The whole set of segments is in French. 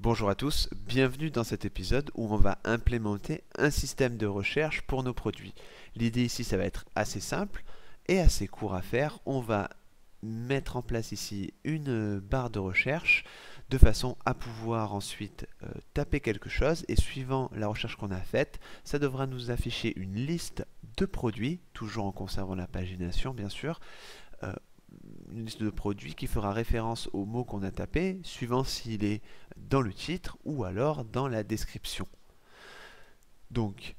Bonjour à tous, bienvenue dans cet épisode où on va implémenter un système de recherche pour nos produits. L'idée ici, ça va être assez simple et assez court à faire. On va mettre en place ici une barre de recherche de façon à pouvoir ensuite taper quelque chose et suivant la recherche qu'on a faite, ça devra nous afficher une liste de produits, toujours en conservant la pagination bien sûr, euh, une liste de produits qui fera référence au mot qu'on a tapé, suivant s'il est dans le titre ou alors dans la description. Donc,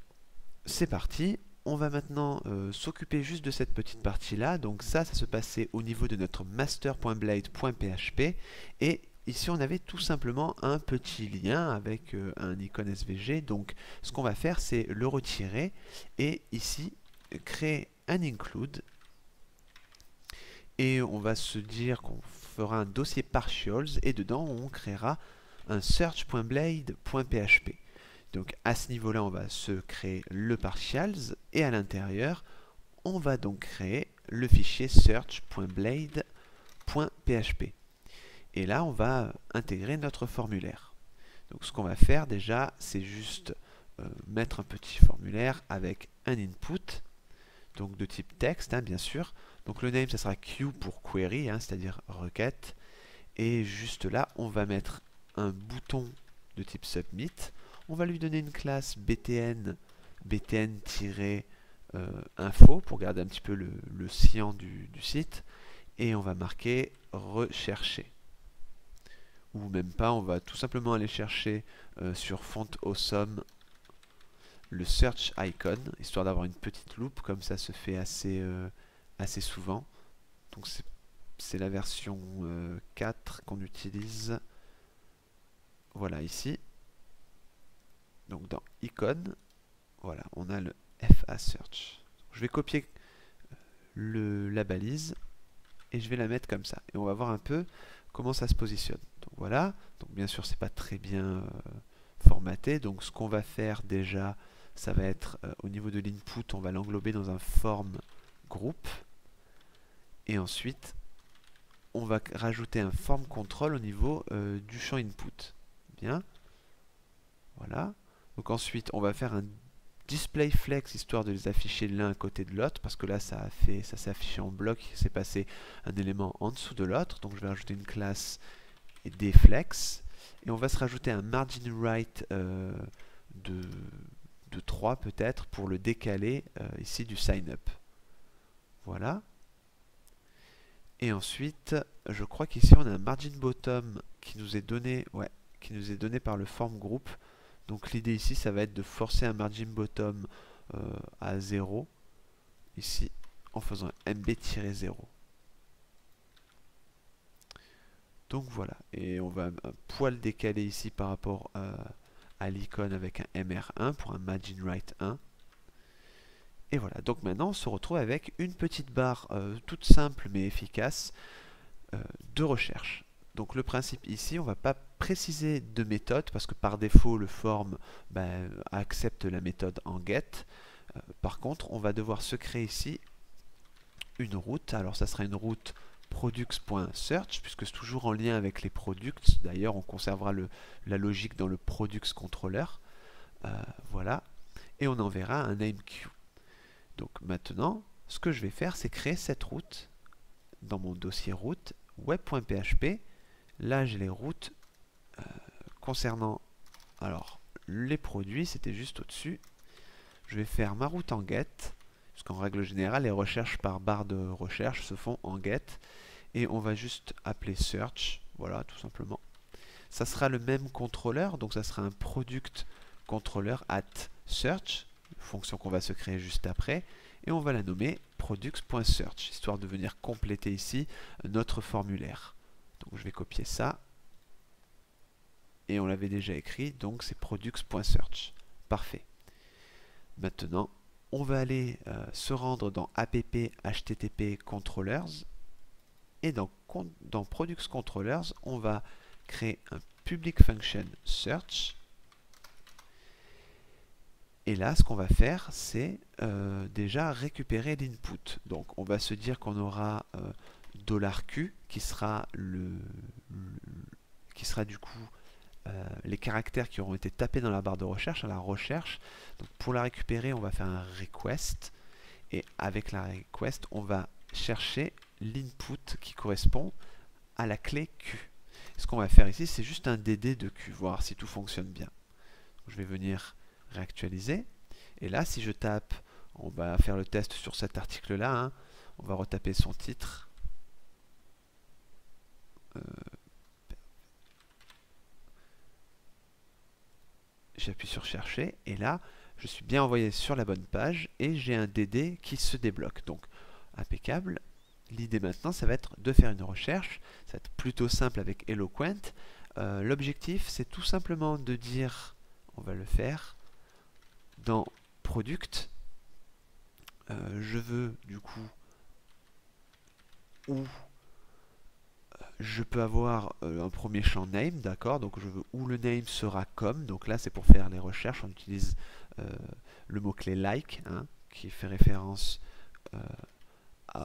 c'est parti. On va maintenant s'occuper juste de cette petite partie-là. Donc ça se passait au niveau de notre master.blade.php. Et ici, on avait tout simplement un petit lien avec un icône SVG. Donc, ce qu'on va faire, c'est le retirer. Et ici, créer un include. Et on va se dire qu'on fera un dossier partials et dedans on créera un search.blade.php. Donc à ce niveau-là, on va se créer le partials et à l'intérieur, on va donc créer le fichier search.blade.php. Et là, on va intégrer notre formulaire. Donc ce qu'on va faire déjà, c'est juste mettre un petit formulaire avec un input, donc de type texte, bien sûr. Donc le name, ça sera Q pour query, c'est-à-dire requête. Et juste là, on va mettre un bouton de type submit. On va lui donner une classe btn, btn-info pour garder un petit peu le sciant du site. Et on va marquer rechercher. Ou même pas, on va tout simplement aller chercher sur font awesome le search icon, histoire d'avoir une petite loupe, comme ça se fait assez souvent. Donc c'est la version 4 qu'on utilise. Voilà ici. Donc dans icon, voilà, on a le FA search. Je vais copier la balise et je vais la mettre comme ça. Et on va voir un peu comment ça se positionne. Donc voilà. Donc bien sûr, c'est pas très bien formaté. Donc ce qu'on va faire déjà, ça va être au niveau de l'input, on va l'englober dans un form group. Et ensuite, on va rajouter un form control au niveau du champ input. Bien. Voilà. Donc ensuite, on va faire un display flex histoire de les afficher l'un à côté de l'autre parce que là, ça s'est affiché en bloc, c'est passé un élément en dessous de l'autre. Donc je vais rajouter une classe dflex et on va se rajouter un margin right de 3 peut-être pour le décaler ici du sign up. Voilà. Et ensuite, je crois qu'ici on a un margin bottom qui nous est donné, qui nous est donné par le form group. Donc l'idée ici, ça va être de forcer un margin bottom à 0, ici, en faisant mb-0. Donc voilà, et on va un poil décaler ici par rapport à l'icône avec un mr1 pour un margin right 1. Et voilà, donc maintenant on se retrouve avec une petite barre toute simple mais efficace de recherche. Donc le principe ici, on ne va pas préciser de méthode parce que par défaut le form accepte la méthode en get. Par contre, on va devoir se créer ici une route. Alors ça sera une route products.search puisque c'est toujours en lien avec les products. D'ailleurs, on conservera la logique dans le products controller. Voilà. Et on enverra un nameQ. Donc maintenant, ce que je vais faire, c'est créer cette route dans mon dossier route web.php. Là, j'ai les routes concernant les produits, c'était juste au-dessus. Je vais faire ma route en get, puisqu'en règle générale, les recherches par barre de recherche se font en get. Et on va juste appeler search, voilà, tout simplement. Ça sera le même contrôleur, donc ça sera un product controller at search, fonction qu'on va se créer juste après, et on va la nommer products.search, histoire de venir compléter ici notre formulaire. Donc je vais copier ça, et on l'avait déjà écrit, donc c'est products.search. Parfait. Maintenant, on va aller se rendre dans app http controllers, et dans products controllers, on va créer un public function search. Et là, ce qu'on va faire, c'est déjà récupérer l'input. Donc, on va se dire qu'on aura $Q qui sera du coup les caractères qui auront été tapés dans la barre de recherche à la recherche. Donc pour la récupérer, on va faire un request. Et avec la request, on va chercher l'input qui correspond à la clé Q. Ce qu'on va faire ici, c'est juste un DD de Q, voir si tout fonctionne bien. Je vais venir réactualiser. Et là, si je tape, on va faire le test sur cet article-là. Hein. On va retaper son titre. J'appuie sur chercher. Et là, je suis bien envoyé sur la bonne page. Et j'ai un DD qui se débloque. Donc, impeccable. L'idée maintenant, ça va être de faire une recherche. Ça va être plutôt simple avec Eloquent. L'objectif, c'est tout simplement de dire, on va le faire, dans Product, je veux du coup où je peux avoir un premier champ name, d'accord, donc je veux où le name sera comme, donc là c'est pour faire les recherches, on utilise le mot-clé like, hein, qui fait référence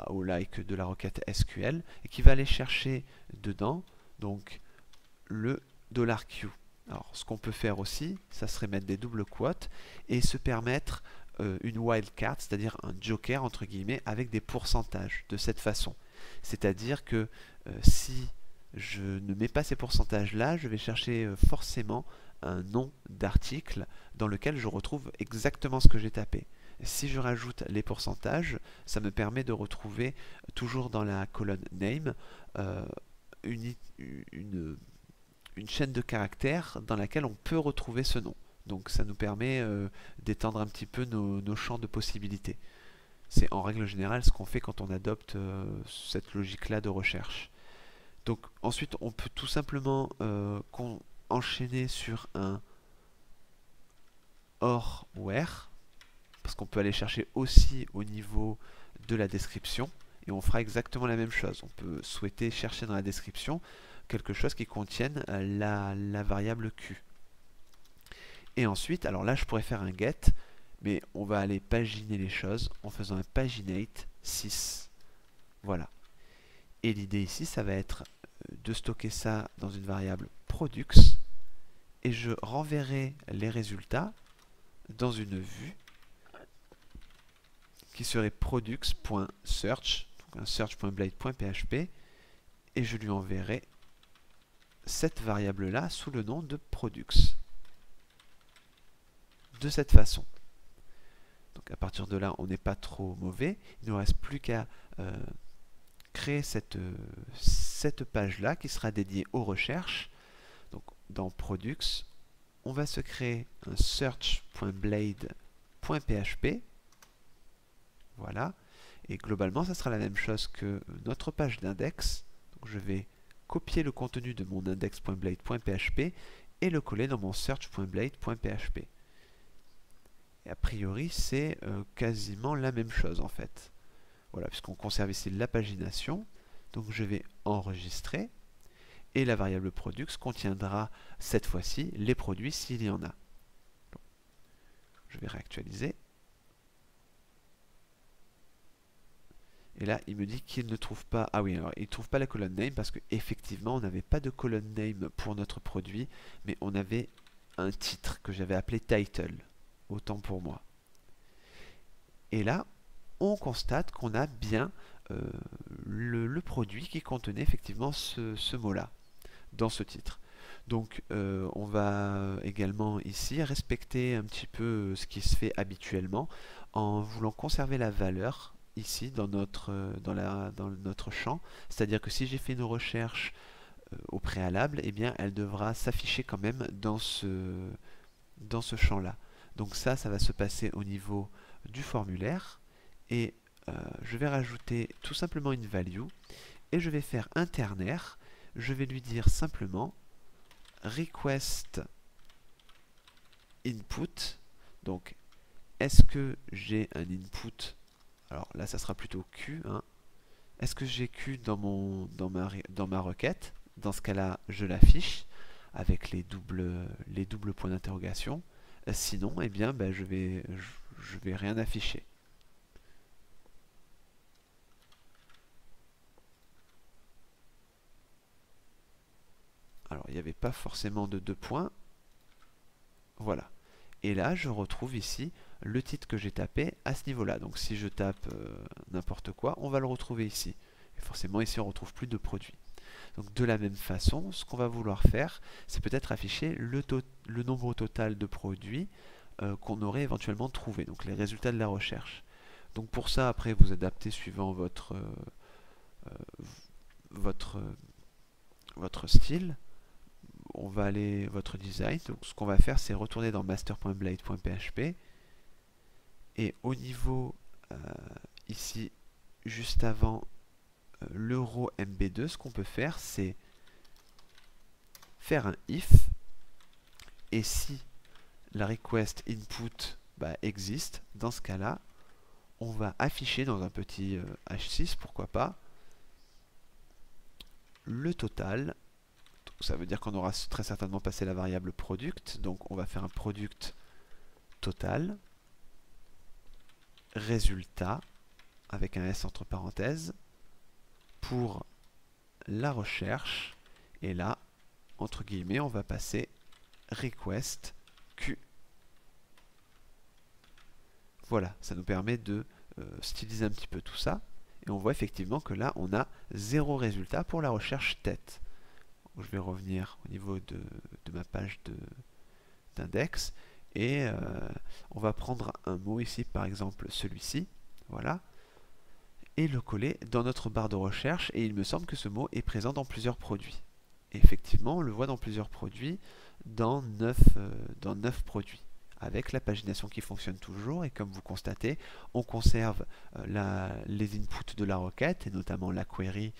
au like de la requête SQL, et qui va aller chercher dedans, donc le $Q. Alors ce qu'on peut faire aussi, ça serait mettre des doubles quotes, et se permettre une wildcard, c'est-à-dire un joker entre guillemets avec des pourcentages de cette façon. C'est-à-dire que si je ne mets pas ces pourcentages là, je vais chercher forcément un nom d'article dans lequel je retrouve exactement ce que j'ai tapé. Si je rajoute les pourcentages, ça me permet de retrouver toujours dans la colonne name une chaîne de caractères dans laquelle on peut retrouver ce nom. Donc ça nous permet d'étendre un petit peu nos champs de possibilités. C'est en règle générale ce qu'on fait quand on adopte cette logique-là de recherche. Donc ensuite on peut tout simplement enchaîner sur un OR where, parce qu'on peut aller chercher aussi au niveau de la description, et on fera exactement la même chose. On peut souhaiter chercher dans la description quelque chose qui contienne la variable Q. Et ensuite, alors là je pourrais faire un get, mais on va aller paginer les choses en faisant un paginate 6. Voilà. Et l'idée ici, ça va être de stocker ça dans une variable products, et je renverrai les résultats dans une vue qui serait products.search, donc un search.blade.php, et je lui enverrai cette variable-là sous le nom de products. De cette façon. Donc à partir de là, on n'est pas trop mauvais. Il ne nous reste plus qu'à créer cette page-là qui sera dédiée aux recherches. Donc dans products, on va se créer un search.blade.php. Voilà. Et globalement, ça sera la même chose que notre page d'index. Donc je vais copier le contenu de mon index.blade.php et le coller dans mon search.blade.php. Et a priori, c'est quasiment la même chose en fait. Voilà, puisqu'on conserve ici la pagination. Donc je vais enregistrer. Et la variable products contiendra cette fois-ci les produits s'il y en a. Donc, je vais réactualiser. Et là, il me dit qu'il ne trouve pas... Ah oui, alors il ne trouve pas la colonne name parce qu'effectivement, on n'avait pas de colonne name pour notre produit, mais on avait un titre que j'avais appelé title. Autant pour moi. Et là, on constate qu'on a bien le produit qui contenait effectivement ce mot-là dans ce titre. Donc on va également ici respecter un petit peu ce qui se fait habituellement en voulant conserver la valeur ici dans notre champ. C'est-à-dire que si j'ai fait une recherche au préalable, eh bien elle devra s'afficher quand même dans ce champ-là. Donc ça va se passer au niveau du formulaire et je vais rajouter tout simplement une value et je vais faire un ternaire. Je vais lui dire simplement request input. Donc est-ce que j'ai un input? Alors là ça sera plutôt Q. Hein. Est-ce que j'ai Q dans ma requête? Dans ce cas-là, je l'affiche avec les doubles points d'interrogation. Sinon, eh bien, je vais rien afficher. Alors, il n'y avait pas forcément de 2 points. Voilà. Et là, je retrouve ici le titre que j'ai tapé à ce niveau-là. Donc si je tape n'importe quoi, on va le retrouver ici. Et forcément, ici, on ne retrouve plus de produit. Donc de la même façon, ce qu'on va vouloir faire, c'est peut-être afficher le nombre total de produits qu'on aurait éventuellement trouvé, donc les résultats de la recherche. Donc pour ça, après, vous adaptez suivant votre style. On va aller votre design. Donc ce qu'on va faire, c'est retourner dans master.blade.php et au niveau ici, juste avant l'euro MB2, ce qu'on peut faire, c'est faire un if, et si la request input existe, dans ce cas-là, on va afficher dans un petit H6, pourquoi pas, le total. Donc, ça veut dire qu'on aura très certainement passé la variable product, donc on va faire un product total, résultat, avec un S entre parenthèses, pour la recherche, et là, entre guillemets, on va passer request Q. Voilà, ça nous permet de styliser un petit peu tout ça, et on voit effectivement que là, on a 0 résultat pour la recherche tête. Je vais revenir au niveau de ma page d'index, et on va prendre un mot ici, par exemple celui-ci, voilà, et le coller dans notre barre de recherche, et il me semble que ce mot est présent dans plusieurs produits. Et effectivement, on le voit dans plusieurs produits, dans 9 produits, avec la pagination qui fonctionne toujours, et comme vous constatez, on conserve les inputs de la requête, et notamment la query,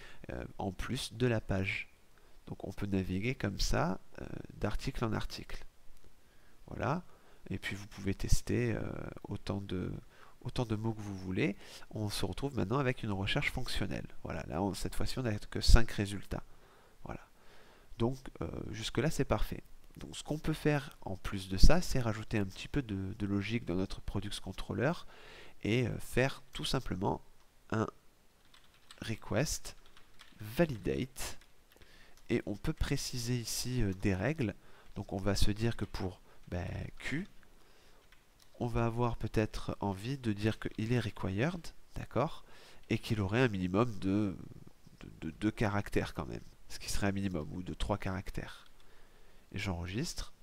en plus de la page. Donc on peut naviguer comme ça, d'article en article. Voilà, et puis vous pouvez tester autant de mots que vous voulez. On se retrouve maintenant avec une recherche fonctionnelle. Voilà, là cette fois-ci on n'a que 5 résultats. Voilà. Donc jusque là c'est parfait. Donc ce qu'on peut faire en plus de ça, c'est rajouter un petit peu de logique dans notre product controller et faire tout simplement un request validate, et on peut préciser ici des règles. Donc on va se dire que pour Q, on va avoir peut-être envie de dire qu'il est required, d'accord, et qu'il aurait un minimum de 2 caractères quand même, ce qui serait un minimum, ou de 3 caractères. Et j'enregistre,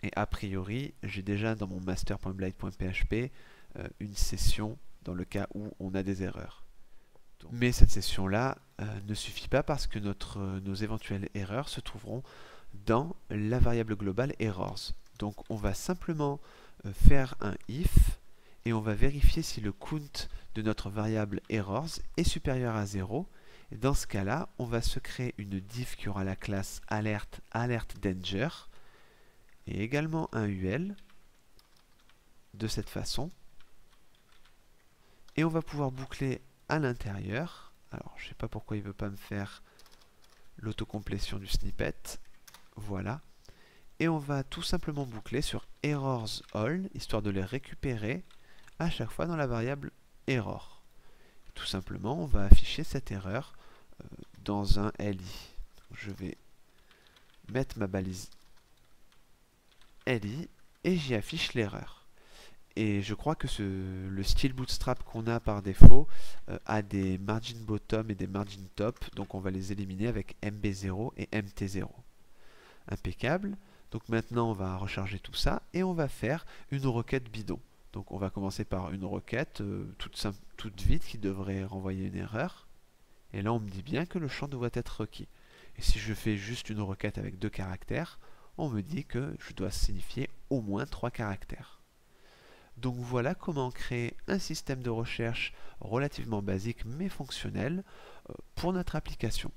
et a priori, j'ai déjà dans mon master.blade.php une session dans le cas où on a des erreurs. Mais cette session-là ne suffit pas, parce que nos éventuelles erreurs se trouveront dans la variable globale errors. Donc on va simplement faire un if, et on va vérifier si le count de notre variable errors est supérieur à 0. Et dans ce cas-là, on va se créer une div qui aura la classe alert danger, et également un UL de cette façon. Et on va pouvoir boucler à l'intérieur. Alors je ne sais pas pourquoi il ne veut pas me faire l'autocomplétion du snippet. Voilà. Et on va tout simplement boucler sur errors all, histoire de les récupérer à chaque fois dans la variable error. Tout simplement, on va afficher cette erreur dans un LI. Je vais mettre ma balise LI et j'y affiche l'erreur. Et je crois que le style bootstrap qu'on a par défaut a des margin bottom et des margin top, donc on va les éliminer avec MB0 et MT0. Impeccable. Donc maintenant on va recharger tout ça et on va faire une requête bidon. Donc on va commencer par une requête toute vite qui devrait renvoyer une erreur. Et là on me dit bien que le champ devrait être requis. Et si je fais juste une requête avec 2 caractères, on me dit que je dois signifier au moins 3 caractères. Donc voilà comment créer un système de recherche relativement basique mais fonctionnel pour notre application.